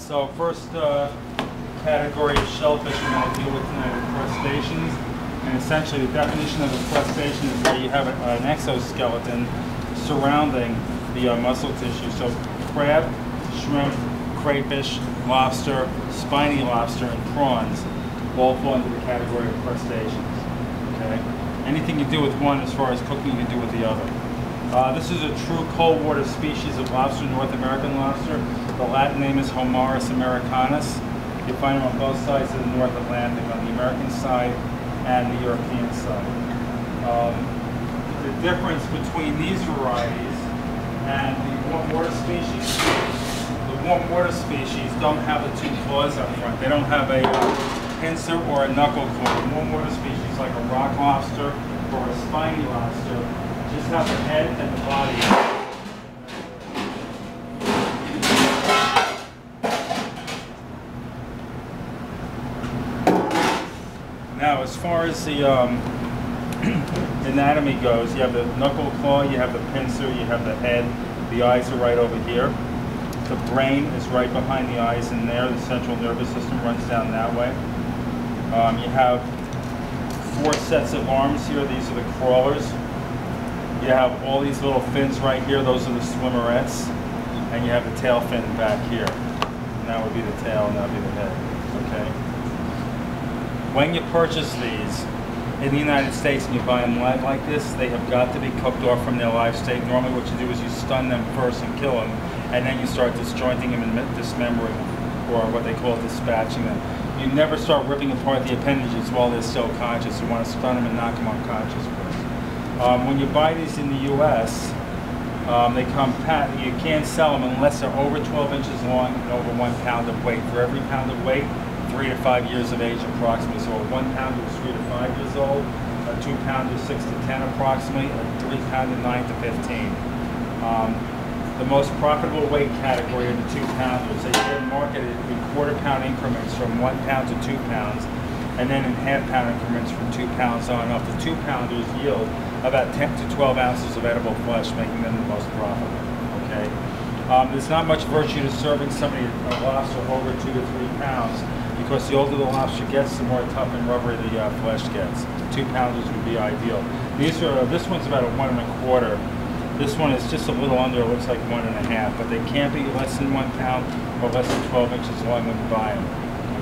So first category of shellfish we're going to deal with tonight are crustaceans. And essentially the definition of a crustacean is where you have an exoskeleton surrounding the muscle tissue. So crab, shrimp, crayfish, lobster, spiny lobster, and prawns all fall into the category of crustaceans. Okay? Anything you do with one as far as cooking, you can do with the other. This is a true cold water species of lobster, North American lobster. The Latin name is Homarus americanus. You find them on both sides of the North Atlantic, on the American side and the European side. The difference between these varieties and the warm water species, the warm water species don't have the two claws up front. They don't have a pincer or a knuckle claw. The warm water species, like a rock lobster or a spiny lobster, just have the head and the body. Now, as far as the anatomy goes, you have the knuckle claw, you have the pincer, you have the head. The eyes are right over here. The brain is right behind the eyes in there. The central nervous system runs down that way. You have 4 sets of arms here. These are the crawlers. You have all these little fins right here. Those are the swimmerettes. And you have the tail fin back here. And that would be the tail, and that would be the head. Okay. When you purchase these in the United States and you buy them live like this, they have got to be cooked off from their live state. Normally what you do is you stun them first and kill them, and then you start disjointing them and dismembering them, or what they call dispatching them. You never start ripping apart the appendages while they're still conscious. You want to stun them and knock them unconscious first. When you buy these in the U.S., they come packed. You can't sell them unless they're over 12 inches long and over 1 pound of weight. For every pound of weight, 3 to 5 years of age approximately. So a 1 pounder is 3 to 5 years old, a 2 pounder is 6 to 10 approximately, a 3 pounder 9 to 15. The most profitable weight category are the 2 pounders. They get marketed in quarter-pound increments from 1 pound to 2 pounds, and then in half-pound increments from 2 pounds on up. The 2 pounders yield about 10 to 12 ounces of edible flesh, making them the most profitable. Okay. There's not much virtue to serving somebody a lobster over 2 to 3 pounds, because the older the lobster gets, the more tough and rubbery the flesh gets. 2 pounders would be ideal. These are, this one's about a 1 1/4. This one is just a little under, it looks like 1 1/2, but they can't be less than 1 pound or less than 12 inches long when you buy them.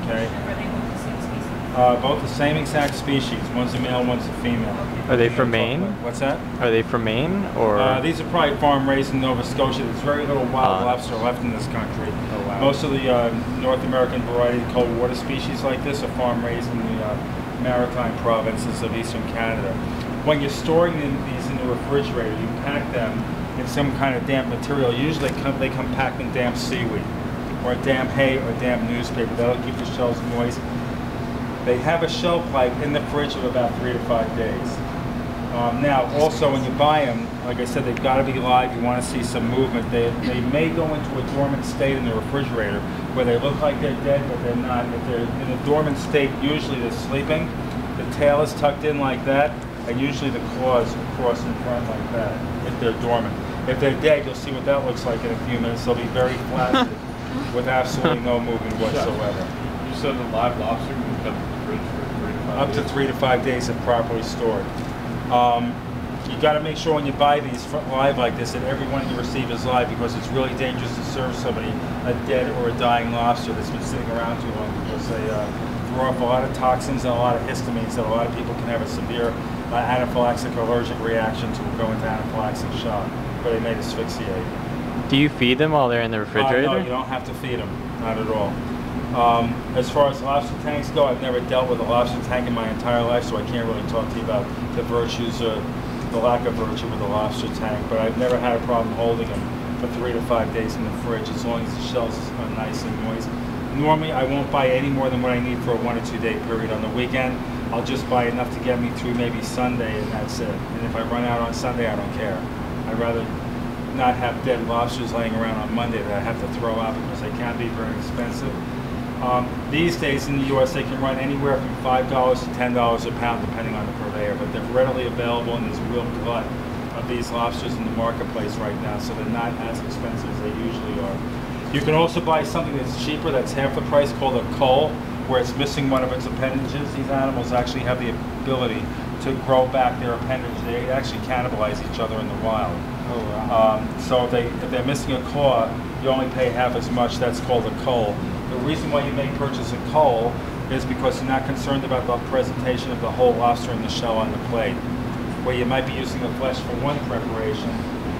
Okay? Are they both the same species? Both the same exact species. One's a male, one's a female. Okay. Are they from Maine? What's that? Are they from Maine, or? These are probably farm raised in Nova Scotia. There's very little wild lobster left in this country. Oh, wow. Most of the North American variety of cold water species like this are farm raised in the maritime provinces of eastern Canada. When you're storing these in the refrigerator, you pack them in some kind of damp material. Usually they come packed in damp seaweed or damp hay or damp newspaper. That'll keep the shells moist. They have a shelf life in the fridge of about 3 to 5 days. Now, also when you buy them, like I said, they've got to be live. You want to see some movement. They may go into a dormant state in the refrigerator where they look like they're dead, but they're not. If they're in a dormant state, usually they're sleeping. The tail is tucked in like that, and usually the claws cross in front like that if they're dormant. If they're dead, you'll see what that looks like in a few minutes. They'll be very flaccid with absolutely no movement whatsoever. You said the live lobster can be kept in the fridge for 3 to 5 days? Up to 3 to 5 days if properly stored. You got to make sure when you buy these live like this that every one you receive is live, because it's really dangerous to serve somebody a dead or a dying lobster that's been sitting around too long, because they throw off a lot of toxins and a lot of histamines that a lot of people can have a severe anaphylaxis allergic reaction to, go into anaphylactic shock, where they may asphyxiate. Do you feed them while they're in the refrigerator? No, you don't have to feed them, not at all. As far as lobster tanks go, I've never dealt with a lobster tank in my entire life, so I can't really talk to you about the virtues or the lack of virtue with a lobster tank, but I've never had a problem holding them for 3 to 5 days in the fridge, as long as the shells are nice and moist. Normally, I won't buy any more than what I need for a 1 or 2 day period. On the weekend, I'll just buy enough to get me through maybe Sunday, and that's it. And if I run out on Sunday, I don't care. I'd rather not have dead lobsters laying around on Monday that I have to throw out, because they can be very expensive. These days in the U.S. they can run anywhere from $5 to $10 a pound depending on the purveyor, but they're readily available, and there's a real glut of these lobsters in the marketplace right now, so they're not as expensive as they usually are. You can also buy something that's cheaper, that's half the price, called a cull, where it's missing one of its appendages. These animals actually have the ability to grow back their appendage. They actually cannibalize each other in the wild. Oh, wow. So if they're missing a claw, you only pay half as much. That's called a cull. The reason why you may purchase a cull is because you're not concerned about the presentation of the whole lobster in the shell on the plate, where you might be using the flesh for one preparation,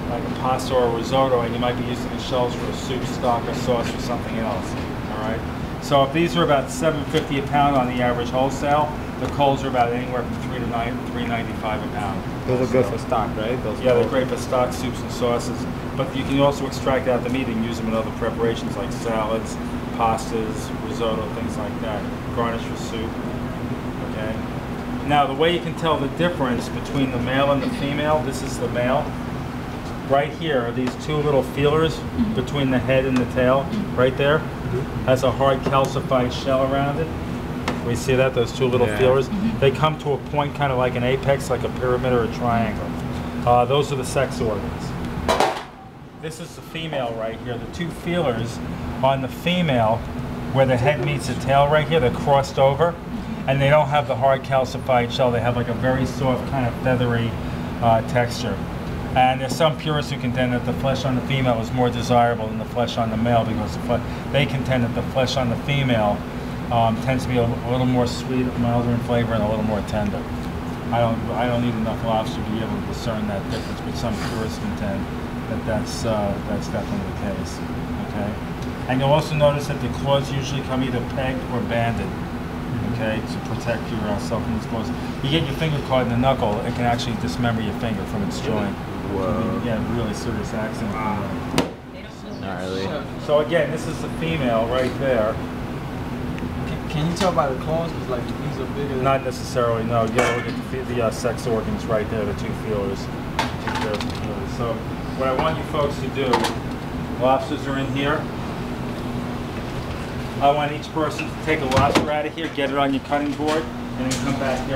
like a pasta or a risotto, and you might be using the shells for a soup, stock, or sauce, or something else. All right. So if these are about $7.50 a pound on the average wholesale, the culls are about anywhere from $3 to $3.95 a pound. Those are good for stock, right? Those yeah, they're great for stock, soups, and sauces. But you can also extract out the meat and use them in other preparations like salads, pastas, risotto, things like that. Garnish for soup. Okay. Now the way you can tell the difference between the male and the female, this is the male. Right here are these two little feelers between the head and the tail. Right there has a hard calcified shell around it. We see that, those two little feelers. They come to a point kind of like an apex, like a pyramid or a triangle. Those are the sex organs. This is the female right here. The two feelers on the female, where the head meets the tail right here, they're crossed over, and they don't have the hard calcified shell. They have like a very soft, kind of feathery texture. And there's some purists who contend that the flesh on the female is more desirable than the flesh on the male, because they contend that the flesh on the female tends to be a little more sweet, milder in flavor, and a little more tender. I don't eat enough lobster to be able to discern that difference, but some purists contend that that's definitely the case. Okay, and you'll also notice that the claws usually come either pegged or banded. Okay, to protect yourself from these claws. You get your finger caught in the knuckle, it can actually dismember your finger from its joint. Whoa. Yeah, really serious accident. Gnarly. So again, this is the female right there. Can you tell by the claws? Because like these are bigger. Not necessarily, no. You gotta look at the sex organs right there, the two feelers. So what I want you folks to do, lobsters are in here. I want each person to take a lobster out of here, get it on your cutting board, and then come back here.